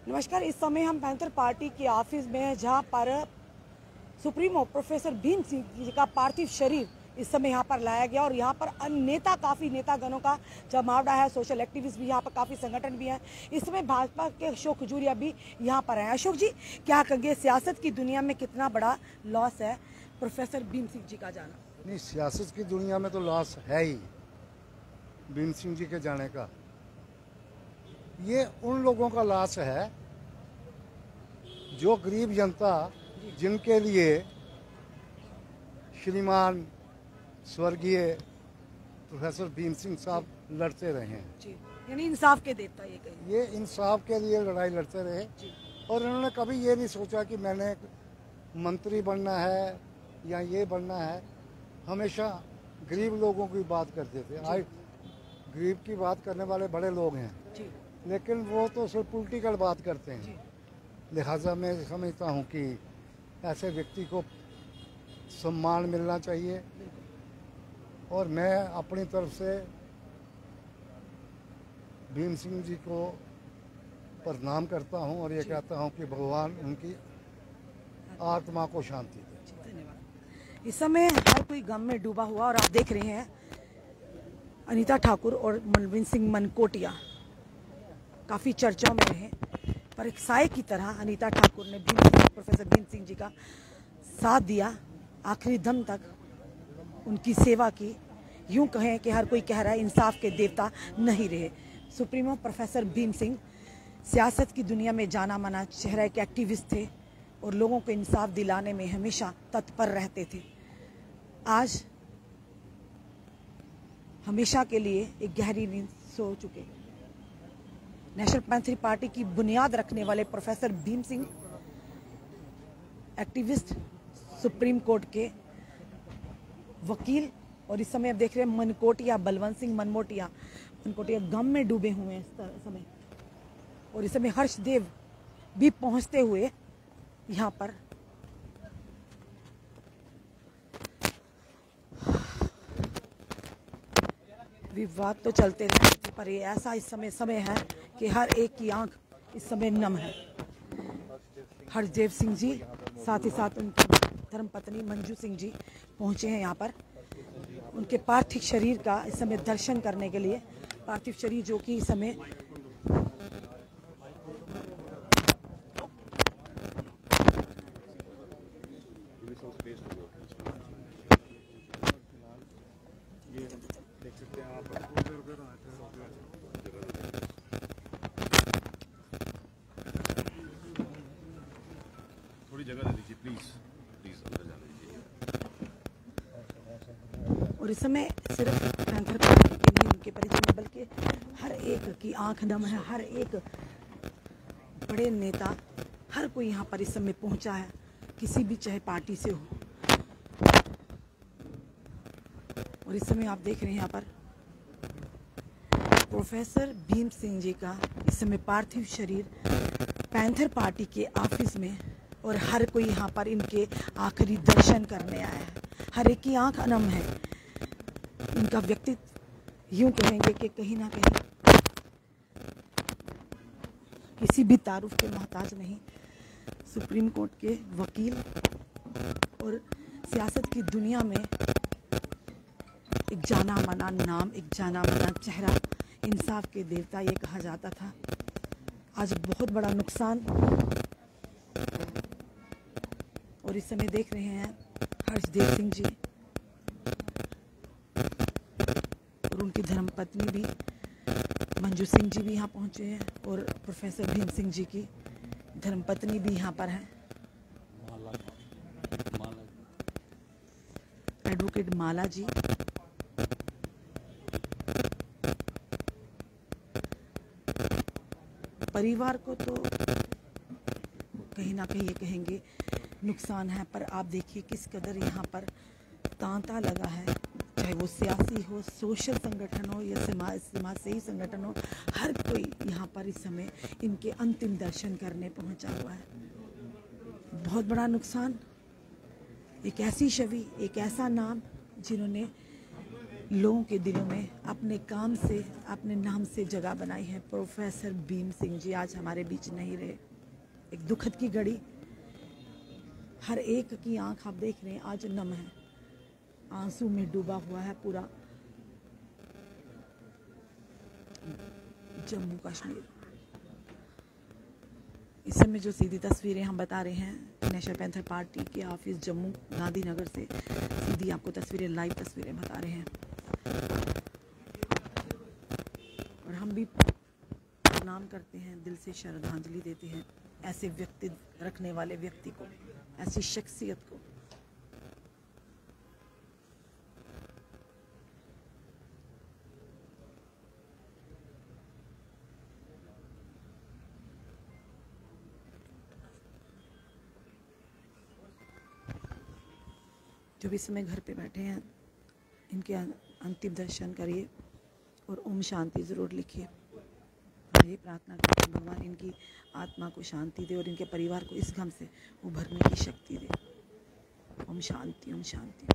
नमस्कार। इस समय हम पैंथर पार्टी के ऑफिस में हैं, जहां पर सुप्रीमो प्रोफेसर भीम सिंह जी का पार्थिव शरीर इस समय यहां पर लाया गया और यहां पर अन्य काफ़ी नेतागणों का जमावड़ा है। सोशल एक्टिविस्ट भी यहां पर, काफ़ी संगठन भी हैं। इस समय भाजपा के अशोक खजूरिया भी यहां पर हैं। अशोक जी, क्या कहेंगे, सियासत की दुनिया में कितना बड़ा लॉस है प्रोफेसर भीम सिंह जी का जाना? नहीं, सियासत की दुनिया में तो लॉस है ही भीम सिंह जी के जाने का। ये उन लोगों का लॉस है जो गरीब जनता, जिनके लिए श्रीमान स्वर्गीय प्रोफेसर भीम सिंह साहब लड़ते रहे हैं। जी, यानी इंसाफ के देवता ये इंसाफ के लिए लड़ाई लड़ते रहे और इन्होंने कभी ये नहीं सोचा कि मैंने मंत्री बनना है या ये बनना है। हमेशा गरीब लोगों की बात करते थे। आज गरीब की बात करने वाले बड़े लोग हैं, लेकिन वो तो सिर्फ पॉलिटिकल बात करते हैं। लिहाजा मैं समझता हूँ कि ऐसे व्यक्ति को सम्मान मिलना चाहिए और मैं अपनी तरफ से भीम सिंह जी को प्रणाम करता हूँ और ये कहता हूँ कि भगवान उनकी आत्मा को शांति दे। धन्यवाद। इस समय हर कोई गम में डूबा हुआ और आप देख रहे हैं अनीता ठाकुर और मनविंदर सिंह मनकोटिया काफ़ी चर्चाओं में रहे, पर एक साए की तरह अनीता ठाकुर ने प्रोफेसर भीम सिंह जी का साथ दिया, आखिरी दम तक उनकी सेवा की। यूं कहें कि हर कोई कह रहा है इंसाफ के देवता नहीं रहे। सुप्रीमो प्रोफेसर भीम सिंह सियासत की दुनिया में जाना माना चेहरा, एक एक्टिविस्ट थे और लोगों को इंसाफ दिलाने में हमेशा तत्पर रहते थे। आज हमेशा के लिए एक गहरी नींद सो चुके नेशनल पैंथर पार्टी की बुनियाद रखने वाले professor Bhim Singh, activist, supreme court के वकील, और इस समय आप देख रहे हैं मनकोटिया, बलवंत सिंह मनकोटिया गम में डूबे हुए हैं इस समय। और इस समय हर्षदेव भी पहुंचते हुए यहाँ पर विवाद तो चलते रहते, पर ये ऐसा इस समय है कि हर एक की आंख इस समय नम है। हरदेव सिंह जी, साथ ही साथ उनकी धर्मपत्नी मंजू सिंह जी पहुंचे हैं यहाँ पर उनके पार्थिव शरीर का इस समय दर्शन करने के लिए। पार्थिव शरीर जो कि इस समय थोड़ी जगह दे दीजिए प्लीज अंदर जाने दीजिए। और इस समय सिर्फ पैंथर पार्टी के लिए उनके परिजन, बल्कि हर एक की आंख नम है। हर एक बड़े नेता, हर कोई यहाँ पर इस समय पहुंचा है, किसी भी चाहे पार्टी से हो। और इस समय आप देख रहे हैं यहाँ पर प्रोफेसर भीम सिंह जी का इस समय पार्थिव शरीर पैंथर पार्टी के ऑफिस में, और हर कोई यहाँ पर इनके आखिरी दर्शन करने आया है। हर एक की आंख नम है। इनका व्यक्तित्व यूं कहेंगे कि कहीं ना कहीं किसी भी तारुफ के मोहताज नहीं। सुप्रीम कोर्ट के वकील और सियासत की दुनिया में एक जाना माना नाम, एक जाना माना चेहरा, इंसाफ के देवता ये कहा जाता था। आज बहुत बड़ा नुकसान। और इस समय देख रहे हैं हर्षदेव सिंह जी और उनकी धर्मपत्नी भी मंजू सिंह जी भी यहाँ पहुँचे हैं, और प्रोफेसर भीम सिंह जी की धर्मपत्नी भी यहाँ पर है, एडवोकेट माला जी। परिवार को तो कहीं ना कहीं ये कहेंगे नुकसान है, पर आप देखिए किस कदर यहाँ पर तांता लगा है, चाहे वो सियासी हो, सोशल संगठन हो या समाज से ही संगठन हो। हर कोई यहाँ पर इस समय इनके अंतिम दर्शन करने पहुँचा हुआ है। बहुत बड़ा नुकसान। एक ऐसी छवि, एक ऐसा नाम जिन्होंने लोगों के दिलों में अपने काम से, अपने नाम से जगह बनाई है। प्रोफेसर भीम सिंह जी आज हमारे बीच नहीं रहे। एक दुखद की घड़ी, हर एक की आंख आप देख रहे हैं आज नम है, आंसू में डूबा हुआ है पूरा जम्मू कश्मीर। इस समय जो सीधी तस्वीरें हम बता रहे हैं नेशनल पैंथर पार्टी के ऑफिस जम्मू गांधीनगर से सीधी आपको तस्वीरें, लाइव तस्वीरें बता रहे हैं। और हम भी प्रणाम करते हैं, दिल से श्रद्धांजलि देते हैं ऐसे व्यक्ति रखने वाले व्यक्ति को, ऐसी शख्सियत को। जो भी समय घर पे बैठे हैं इनके अंतिम दर्शन करिए और ओम शांति ज़रूर लिखिए। यही प्रार्थना करते हैं भगवान इनकी आत्मा को शांति दे और इनके परिवार को इस गम से उभरने की शक्ति दे। ओम शांति, ओम शांति।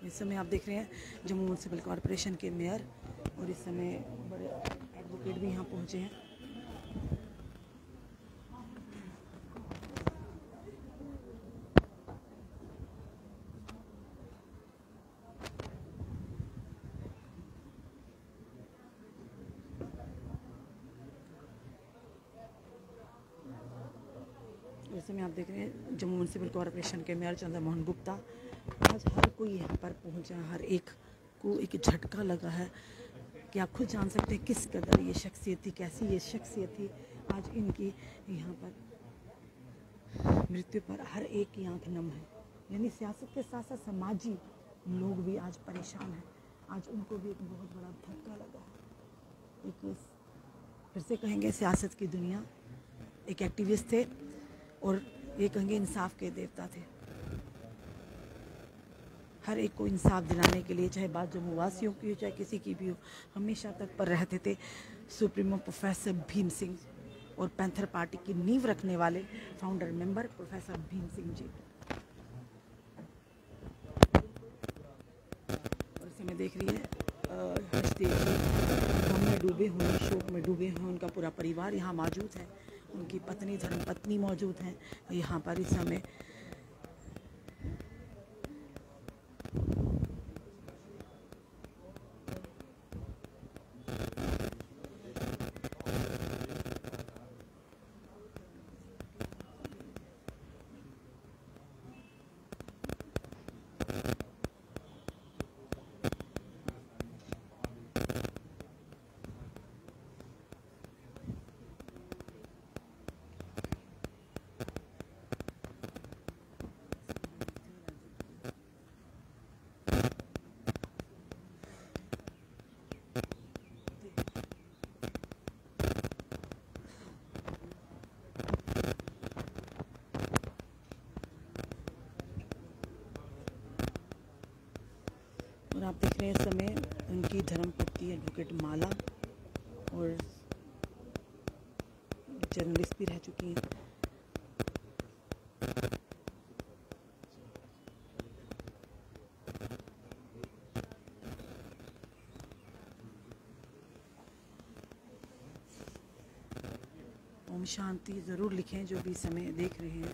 इस समय आप देख रहे हैं जम्मू म्यूनसिपल कॉरपोरेशन के मेयर और इस समय बड़े एडवोकेट भी यहाँ पहुँचे हैं। इस समय आप देख रहे हैं जम्मू म्यूनसिपल कॉरपोरेशन के मेयर चंद्रमोहन गुप्ता। आज हर कोई यहाँ पर पहुँचा, हर एक को एक झटका लगा है कि आप खुद जान सकते हैं किस कदर ये शख्सियत थी, कैसी ये शख्सियत थी। आज इनकी यहाँ पर मृत्यु पर हर एक की आंख नम है। यानी सियासत के साथ साथ समाजी लोग भी आज परेशान हैं। आज उनको भी एक बहुत बड़ा धक्का लगा है। एक फिर से कहेंगे सियासत की दुनिया, एक एक्टिविस्ट थे और ये कहेंगे इंसाफ के देवता थे। हर एक को इंसाफ दिलाने के लिए, चाहे बात जम्मू वासियों की हो चाहे किसी की भी हो, हमेशा तत्पर रहते थे सुप्रीमो प्रोफेसर भीम सिंह और पैंथर पार्टी की नींव रखने वाले founder member professor Bhim Singh ji. और इस समय देख रही है हर्षदेव जी गम में डूबे हुए, शोक में डूबे हुए, उनका पूरा परिवार यहाँ मौजूद है, उनकी पत्नी धर्मपत्नी मौजूद हैं यहाँ पर इस समय। और आप देख रहे हैं इस समय उनकी धर्मपत्नी एडवोकेट माला और जर्नलिस्ट भी रह चुकी हैं। ओम शांति ज़रूर लिखें जो भी समय देख रहे हैं।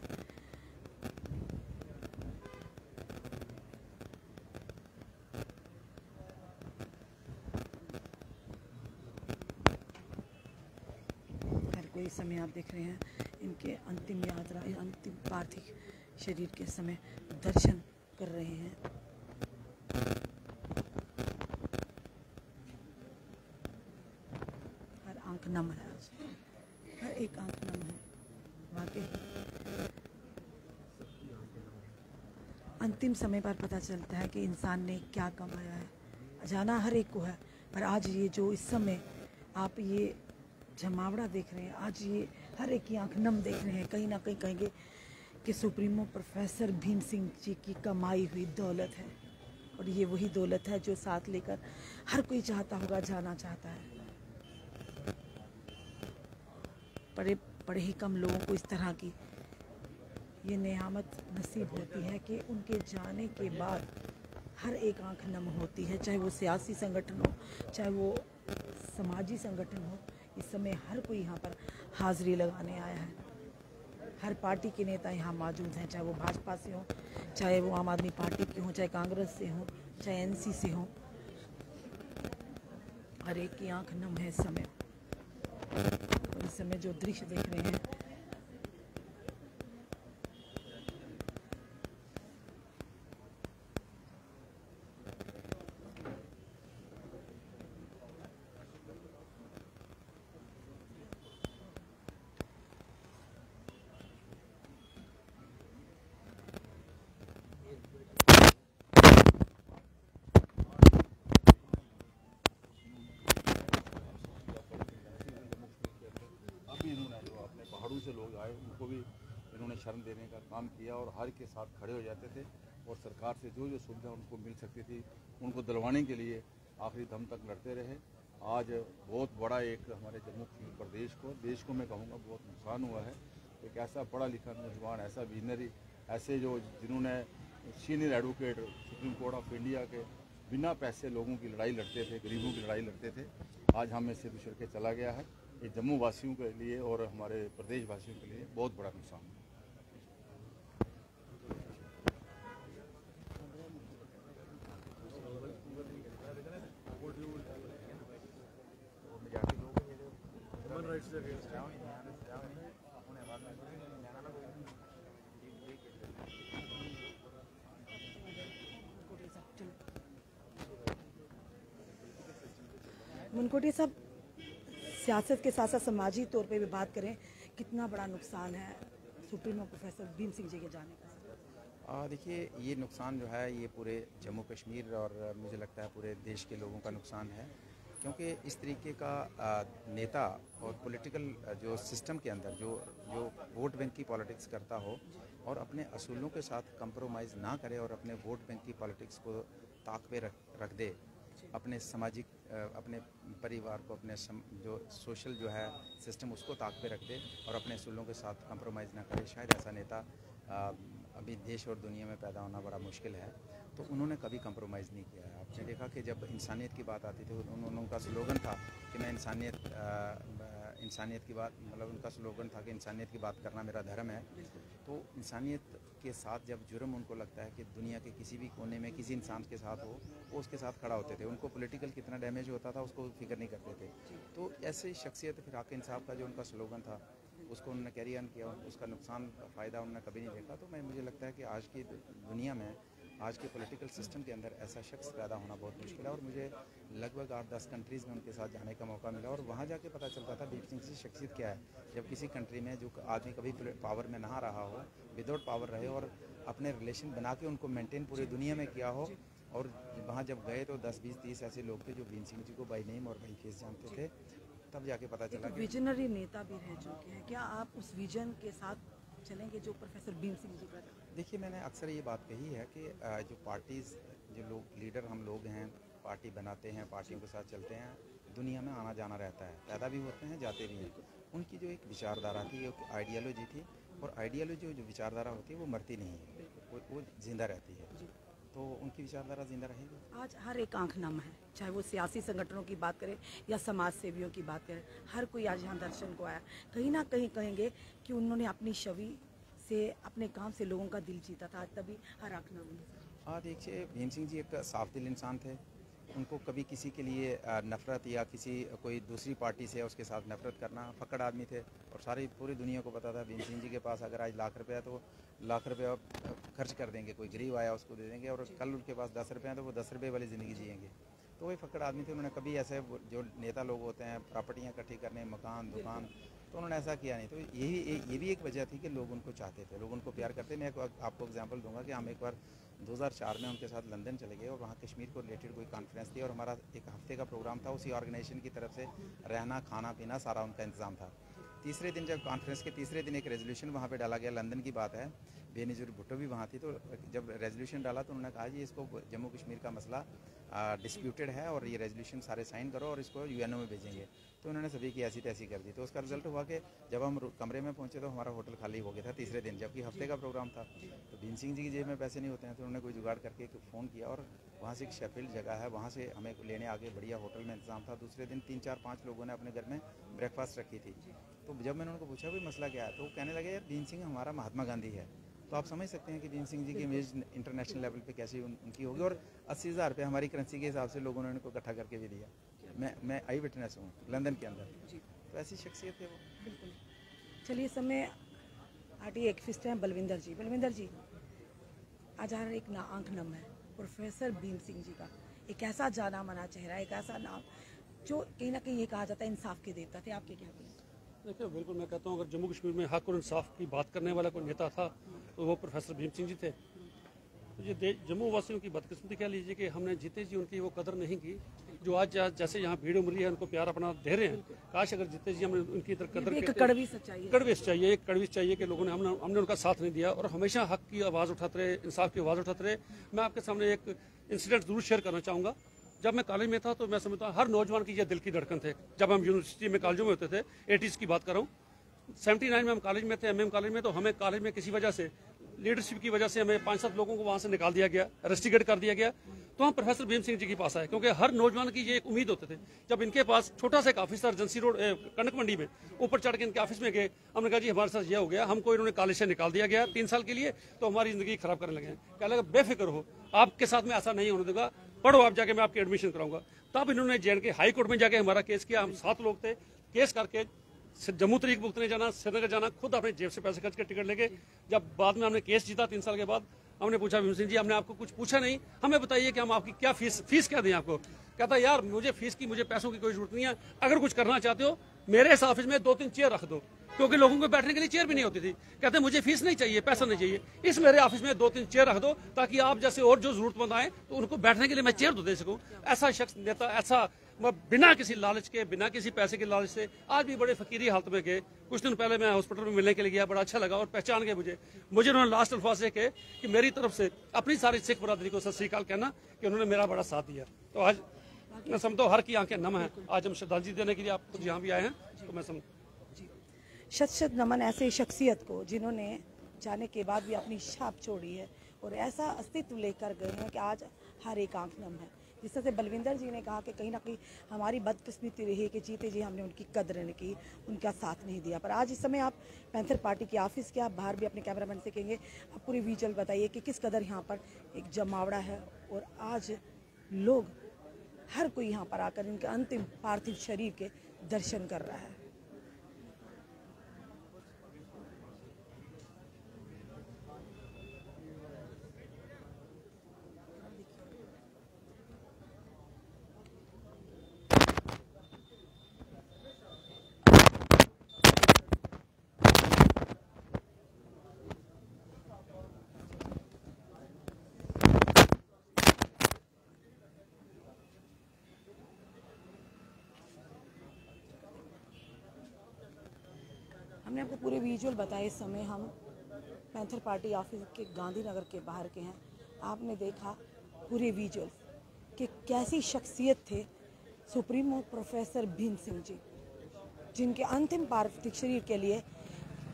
इस समय आप देख रहे हैं इनके अंतिम यात्रा, अंतिम पार्थिव शरीर के समय दर्शन कर रहे हैं। हर आंख नम है आज, हर एक आंख नम है वाकई। अंतिम समय पर पता चलता है कि इंसान ने क्या कमाया है। जाना हर एक को है, पर आज ये जो इस समय आप ये जमावड़ा देख रहे हैं, आज ये हर एक की आंख नम देख रहे हैं। कहीं ना कहीं कहेंगे कि सुप्रीमो प्रोफेसर भीम सिंह जी की कमाई हुई दौलत है, और ये वही दौलत है जो साथ लेकर हर कोई चाहता होगा, जाना चाहता है। बड़े ही कम लोगों को इस तरह की ये नेयामत नसीब होती है कि उनके जाने के बाद हर एक आंख नम होती है, चाहे वो सियासी संगठन हो, चाहे वो समाजी संगठन हो। इस समय हर कोई यहाँ पर हाजिरी लगाने आया है। हर पार्टी के नेता यहाँ मौजूद हैं, चाहे वो भाजपा से हो, चाहे वो आम आदमी पार्टी के हों, चाहे कांग्रेस से हो, चाहे एनसी से हो। हर एक की आंख नम है इस समय। और इस समय जो दृश्य देख रहे हैं, से लोग आए उनको भी इन्होंने शरण देने का काम किया और हर के साथ खड़े हो जाते थे और सरकार से जो जो सुविधा उनको मिल सकती थी उनको दिलवाने के लिए आखिरी दम तक लड़ते रहे। आज बहुत बड़ा एक हमारे जम्मू कश्मीर प्रदेश को, देश को मैं कहूँगा, बहुत नुकसान हुआ है। एक ऐसा पढ़ा लिखा नौजवान, ऐसा विजनरी, ऐसे जो जिन्होंने senior advocate supreme court of India के बिना पैसे लोगों की लड़ाई लड़ते थे, गरीबों की लड़ाई लड़ते थे, आज हमें से बिछड़ के चला गया है। ये जम्मू वासियों के लिए और हमारे प्रदेश वासियों के लिए बहुत बड़ा नुकसान है। मनकोटिया साहब, सियासत के साथ साथ सामाजिक तौर पे भी बात करें, कितना बड़ा नुकसान है सुप्रीमो प्रोफेसर भीम सिंह जी के जाने का? देखिए, ये नुकसान जो है ये पूरे जम्मू कश्मीर और मुझे लगता है पूरे देश के लोगों का नुकसान है, क्योंकि इस तरीके का नेता और पॉलिटिकल जो सिस्टम के अंदर जो वोट बैंक की पॉलिटिक्स करता हो और अपने असूलों के साथ कंप्रोमाइज़ ना करे और अपने वोट बैंक की पॉलिटिक्स को ताक पे रख दे, अपने सामाजिक अपने परिवार को, अपने जो सोशल जो है सिस्टम उसको ताक पे रख दे और अपने असूलों के साथ कंप्रोमाइज़ ना करे, शायद ऐसा नेता अभी देश और दुनिया में पैदा होना बड़ा मुश्किल है। तो उन्होंने कभी कंप्रोमाइज़ नहीं किया है। आपने देखा कि जब इंसानियत की बात आती थी, उनका स्लोगन था कि मैं इंसानियत की बात, मतलब उनका स्लोगन था कि इंसानियत की बात करना मेरा धर्म है। तो इंसानियत के साथ जब जुर्म उनको लगता है कि दुनिया के किसी भी कोने में किसी इंसान के साथ हो, वो उसके साथ खड़ा होते थे। उनको पॉलिटिकल कितना डैमेज होता था उसको फिक्र नहीं करते थे। तो ऐसे शख्सियत फिर हक इंसाफ का जो उनका स्लोगन था उसको उन्होंने कैरी ऑन किया, उसका नुकसान फ़ायदा उन्होंने कभी नहीं देखा। तो मुझे लगता है कि आज की दुनिया में, आज के पॉलिटिकल सिस्टम के अंदर ऐसा शख्स पैदा होना बहुत मुश्किल है। और मुझे लगभग 8-10 कंट्रीज़ में उनके साथ जाने का मौका मिला और वहाँ जाके पता चलता था भीम सिंह की शख्सियत क्या है। जब किसी कंट्री में जो आदमी कभी पावर में ना रहा हो, विदाउट पावर रहे और अपने रिलेशन बना के उनको मेंटेन पूरी दुनिया में किया हो, और वहाँ जब गए तो 10-20-30 ऐसे लोग थे जो भीम सिंह जी को बाई नेम और बाई फेस जानते थे। तब जाके पता चला कि विजनरी नेता भी रह चुके हैं। क्या आप उस विजन के साथ चलेंगे जो प्रोफेसर भीम सिंह जी का? देखिए, मैंने अक्सर ये बात कही है कि जो पार्टीज़, जो लोग लीडर हम लोग हैं, पार्टी बनाते हैं, पार्टियों के साथ चलते हैं, दुनिया में आना जाना रहता है, पैदा भी होते हैं, जाते भी हैं। उनकी जो एक विचारधारा थी, एक आइडियोलॉजी थी, और आइडियोलॉजी जो विचारधारा होती है वो मरती नहीं है, वो जिंदा रहती है। तो उनकी विचारधारा जिंदा रहेगी। आज हर एक आंख नम है, चाहे वो सियासी संगठनों की बात करें या समाज सेवियों की बात करें, हर कोई आज यहाँ दर्शन को आया। कहीं ना कहीं कहेंगे कि उन्होंने अपनी छवि से, अपने काम से लोगों का दिल जीता था, तभी हर आंख नम है। देखिए, भीम सिंह जी एक साफ दिल इंसान थे, उनको कभी किसी के लिए नफ़रत या किसी कोई दूसरी पार्टी से उसके साथ नफ़रत करना, फकड़ आदमी थे और सारी पूरी दुनिया को पता था भीम सिंह जी के पास अगर आज लाख रुपया तो लाख रुपया खर्च कर देंगे, कोई गरीब आया उसको दे देंगे, और कल उनके पास 10 रुपये हैं तो वो 10 रुपये वाली ज़िंदगी जिएंगे। तो वही फकड़ आदमी थे। उन्होंने कभी ऐसे जो नेता लोग होते हैं प्रॉपर्टियाँ इकट्ठी करने, मकान दुकान, तो उन्होंने ऐसा किया नहीं। तो ये भी एक वजह थी कि लोग उनको चाहते थे, लोग उनको प्यार करते। मैं आपको एग्जांपल दूंगा कि हम एक बार 2004 में उनके साथ लंदन चले गए और वहाँ कश्मीर को रिलेटेड कोई कॉन्फ्रेंस थी और हमारा एक हफ्ते का प्रोग्राम था। उसी ऑर्गेनाइजेशन की तरफ से रहना खाना पीना सारा उनका इंतजाम था। तीसरे दिन जब कॉन्फ्रेंस के तीसरे दिन एक रेजोल्यूशन वहाँ पे डाला गया, लंदन की बात है, बेनज़ीर भुट्टो भी वहाँ थी। तो जब रेजोल्यूशन डाला तो उन्होंने कहा जी इसको जम्मू कश्मीर का मसला डिस्प्यूटेड है और ये रेजोल्यूशन सारे साइन करो और इसको यूएनओ में भेजेंगे। तो उन्होंने सभी की ऐसी तैसी कर दी। तो उसका रिजल्ट हुआ कि जब हम कमरे में पहुंचे तो हमारा होटल खाली हो गया था तीसरे दिन, जबकि हफ्ते का प्रोग्राम था। तो भीम सिंह जी की जेब में पैसे नहीं होते हैं, तो उन्होंने कोई जुगाड़ करके फ़ोन किया और वहाँ से एक शेफील्ड जगह है, वहाँ से हमें लेने आगे, बढ़िया होटल में इंतजाम था। दूसरे दिन 3 4 5 लोगों ने अपने घर में ब्रेकफास्ट रखी थी। तो जब मैंने उनको पूछा भाई मसला क्या है, तो वो कहने लगे यार भीम सिंह हमारा महात्मा गांधी है। तो आप समझ सकते हैं कि भीम सिंह जी की इमेज इंटरनेशनल लेवल पे कैसी उनकी होगी। और 80,000 रुपये हमारी करेंसी के हिसाब से लोगों ने उनको इकट्ठा करके भी दिया। मैं आई विटनेस हूँ लंदन के अंदर। तो ऐसी शख्सियत है वो। बिल्कुल। चलिए इस समय आरटीआई एक्टिविस्ट हैं बलविंदर जी। बलविंदर जी, आज हर एक आंख नम है प्रोफेसर भीम सिंह जी का, एक ऐसा जाना माना चेहरा, एक ऐसा नाम जो कहीं ना कहीं ये कहा जाता है इंसाफ के देवता थे। आपके क्या बोलें? देखिए बिल्कुल, मैं कहता हूँ अगर जम्मू कश्मीर में हक और इंसाफ की बात करने वाला कोई नेता था तो वो प्रोफेसर भीम सिंह जी थे। तो ये जम्मू वासियों की बदकिस्मती कह लीजिए कि हमने जीते जी उनकी वो कदर नहीं की जो आज जैसे यहाँ भीड़ उमड़ी है उनको प्यार अपना दे रहे हैं। काश अगर जीते जी हमने उनकी इधर कदर एक कड़वी सच्चाई है। कड़वी चाहिए कि लोगों ने हमने उनका साथ नहीं दिया और हमेशा हक की आवाज़ उठाते रहे, इंसाफ की आवाज़ उठाते रहे। मैं आपके सामने एक इंसिडेंट जरूर शेयर करना चाहूँगा। जब मैं कॉलेज में था तो मैं समझता हूँ हर नौजवान की ये दिल की धड़कन थे। जब हम यूनिवर्सिटी में कॉलेजों में होते थे, 80s की बात कर रहा हूँ, 79 में हम कॉलेज में थे, एमएम कॉलेज में। तो हमें कॉलेज में किसी वजह से लीडरशिप की वजह से हमें 5-7 लोगों को वहाँ से निकाल दिया गया, रेस्टिकेट कर दिया गया। तो हम प्रोफेसर भीम सिंह जी के पास आए क्योंकि हर नौजवान की ये एक उम्मीद होते थे। जब इनके पास छोटा सा एक ऑफिस था एजेंसी रोड कनक मंडी में, ऊपर चढ़ के इनके ऑफिस में गए, हमने कहा जी हमारे साथ ये हो गया, हमको इन्होंने कॉलेज से निकाल दिया गया 3 साल के लिए, तो हमारी जिंदगी खराब करने लगे। कह लगा बेफिक्र हो, आपके साथ में ऐसा नहीं होने देगा, पढ़ो आप जाके, मैं आपकी एडमिशन कराऊंगा। तब इन्होंने जे.एंड.के हाई कोर्ट में जाके हमारा केस किया। हम 7 लोग थे, केस करके जम्मू तरीक भुगतने जाना, श्रीनगर जाना, खुद अपने जेब से पैसे खर्च कर टिकट लेके। जब बाद में हमने केस जीता 3 साल के बाद, हमने पूछा भीम सिंह जी हमने आपको कुछ पूछा नहीं, हमें बताइए कि हम आपकी क्या फीस क्या दें आपको। कहता यार मुझे फीस की, मुझे पैसों की कोई जरूरत नहीं है, अगर कुछ करना चाहते हो मेरे इस ऑफिस में 2-3 चेयर रख दो, क्योंकि लोगों को बैठने के लिए चेयर भी नहीं होती थी। कहते मुझे फीस नहीं चाहिए, पैसा नहीं चाहिए, इस मेरे ऑफिस में 2-3 चेयर रख दो ताकि आप जैसे और जो जरूरतमंद आए तो उनको बैठने के लिए मैं चेयर तो दे सकूं। ऐसा शख्स नेता, ऐसा बिना किसी लालच के, बिना किसी पैसे के लालच से, आज भी बड़े फकीरी हालत में गए। कुछ दिन पहले मैं हॉस्पिटल में मिलने के लिए गया, बड़ा अच्छा लगा और पहचान गए मुझे उन्होंने लास्ट अल्फाज से कहे कि मेरी तरफ से अपनी सारी सिख बरादरी को सत श्री अकाल कहना कि उन्होंने मेरा बड़ा साथ दिया। तो आज मैं समझता हूँ हर की आंखें नम है। आज हम श्रद्धांजलि देने के लिए आप खुद यहाँ भी आए हैं, तो मैं समझ शत नमन ऐसे शख्सियत को जिन्होंने जाने के बाद भी अपनी छाप छोड़ी है और ऐसा अस्तित्व लेकर गए हैं कि आज हर एक आंख नम है। जिस तरह से बलविंदर जी ने कहा कि कहीं ना कहीं हमारी बदकिस्मती रही कि जीते जी हमने उनकी कदर नहीं की, उनका साथ नहीं दिया। पर आज इस समय आप पैंथर पार्टी के ऑफिस के, आप बाहर भी अपने कैमरामैन से कहेंगे, आप पूरी विजुअल बताइए कि किस कदर यहाँ पर एक जमावड़ा है और आज लोग हर कोई यहाँ पर आकर इनके अंतिम पार्थिव शरीर के दर्शन कर रहा है। हमने आपको पूरे विजुअल बताए। इस समय हम पैंथर पार्टी ऑफिस के गांधीनगर के बाहर के हैं। आपने देखा पूरे विजुअल कि कैसी शख्सियत थे सुप्रीमो प्रोफेसर भीम सिंह जी, जिनके अंतिम पार्थिव शरीर के लिए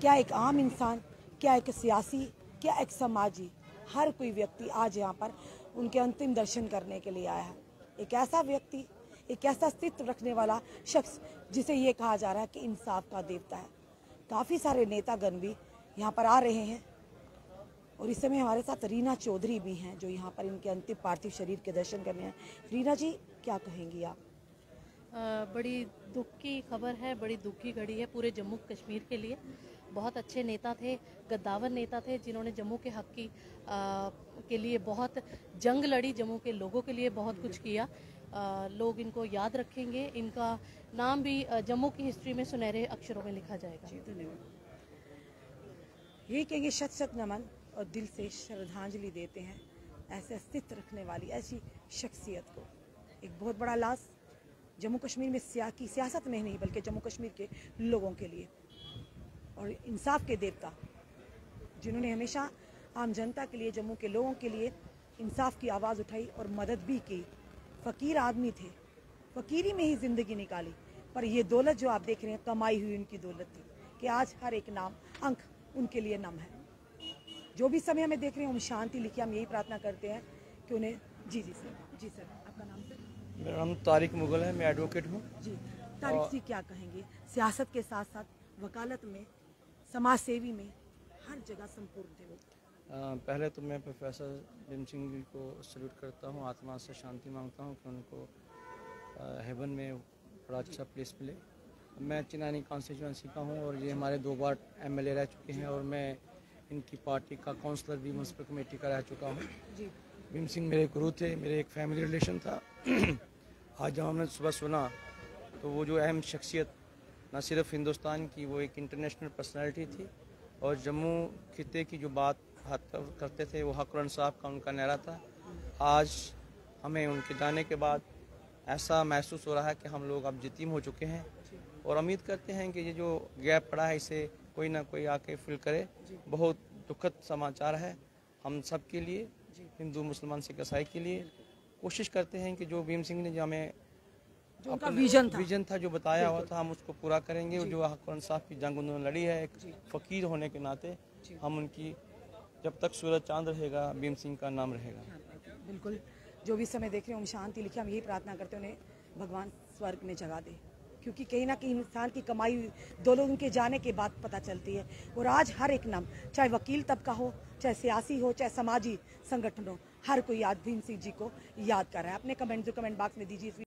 क्या एक आम इंसान, क्या एक सियासी, क्या एक समाजी, हर कोई व्यक्ति आज यहाँ पर उनके अंतिम दर्शन करने के लिए आया है। एक ऐसा व्यक्ति, एक ऐसा अस्तित्व रखने वाला शख्स जिसे ये कहा जा रहा है कि इंसाफ का देवता है। काफ़ी सारे नेतागण भी यहाँ पर आ रहे हैं और इस समय हमारे साथ रीना चौधरी भी हैं जो यहाँ पर इनके अंतिम पार्थिव शरीर के दर्शन करने हैं। रीना जी, क्या कहेंगी आप? बड़ी दुख की खबर है, बड़ी दुख की घड़ी है पूरे जम्मू कश्मीर के लिए। बहुत अच्छे नेता थे, गद्दावर नेता थे, जिन्होंने जम्मू के हक के लिए बहुत जंग लड़ी, जम्मू के लोगों के लिए बहुत कुछ किया। लोग इनको याद रखेंगे, इनका नाम भी जम्मू की हिस्ट्री में सुनहरे अक्षरों में लिखा जाएगा। जी, धन्यवाद। यही कहेंगे शत शत नमन और दिल से श्रद्धांजलि देते हैं ऐसे अस्तित्व रखने वाली ऐसी शख्सियत को। एक बहुत बड़ा लॉस जम्मू कश्मीर में सियासत में नहीं बल्कि जम्मू कश्मीर के लोगों के लिए। और इंसाफ के देवता जिन्होंने हमेशा आम जनता के लिए, जम्मू के लोगों के लिए इंसाफ की आवाज़ उठाई और मदद भी की। फ़कीर आदमी थे, फ़कीरी में ही ज़िंदगी निकाली, पर ये दौलत जो आप देख रहे हैं कमाई हुई उनकी दौलत थी कि आज हर एक नाम अंक उनके लिए नम है। जो भी समय हमें देख रहे हैं हम शांति लिखिए, हम यही प्रार्थना करते हैं कि उन्हें जी सर आपका नाम सर? मेरा नाम तारिक मुगल है, मैं एडवोकेट हूँ। जी तारिक जी, क्या कहेंगे? सियासत के साथ साथ वकालत में, समाज सेवी में हर जगह संपूर्ण थे वो। पहले तो मैं प्रोफेसर भीम सिंह जी को सल्यूट करता हूँ, आत्मा से शांति मांगता हूँ कि उनको हेवन में बड़ा अच्छा प्लेस मिले। मैं चिनानी कॉन्स्टिट्यूंसी का हूँ और ये हमारे 2 बार MLA रह चुके हैं और मैं इनकी पार्टी का काउंसलर भी म्यूनसिपल कमेटी का रह चुका हूँ। भीम सिंह मेरे गुरु थे, मेरे एक फैमिली रिलेशन था। आज जब हमने सुबह सुना तो वो जो अहम शख्सियत न सिर्फ हिंदुस्तान की, वो एक इंटरनेशनल पर्सनालिटी थी और जम्मू खिते की जो बात करते थे वो हक और इंसाफ का उनका नारा था। आज हमें उनके जाने के बाद ऐसा महसूस हो रहा है कि हम लोग अब यतीम हो चुके हैं और उम्मीद करते हैं कि ये जो गैप पड़ा है इसे कोई ना कोई आके फिल करे। बहुत दुखद समाचार है हम सब के लिए, हिंदू मुसलमान सिख ईसाई के लिए। कोशिश करते हैं कि जो भीम सिंह ने जो हमें उनका विजन था जो बताया हुआ था हम उसको पूरा करेंगे। जो हक और इंसाफ की जंग उन्होंने लड़ी है एक फ़कीर होने के नाते, हम उनकी जब तक सूरज चांद रहेगा भीम सिंह का नाम रहेगा। बिल्कुल, जो भी समय देख रहे हैं हम शांति लिखे, हम यही प्रार्थना करते हैं उन्हें भगवान स्वर्ग में जगा दे, क्योंकि कहीं ना कहीं इंसान की कमाई हुई दौलत उनके जाने के बाद पता चलती है। और आज हर एक नाम, चाहे वकील तबका हो, चाहे सियासी हो, चाहे समाजी संगठन हो, हर कोई आज भीम सिंह जी को याद कर रहा है। अपने कमेंट जो कमेंट बॉक्स में दीजिए।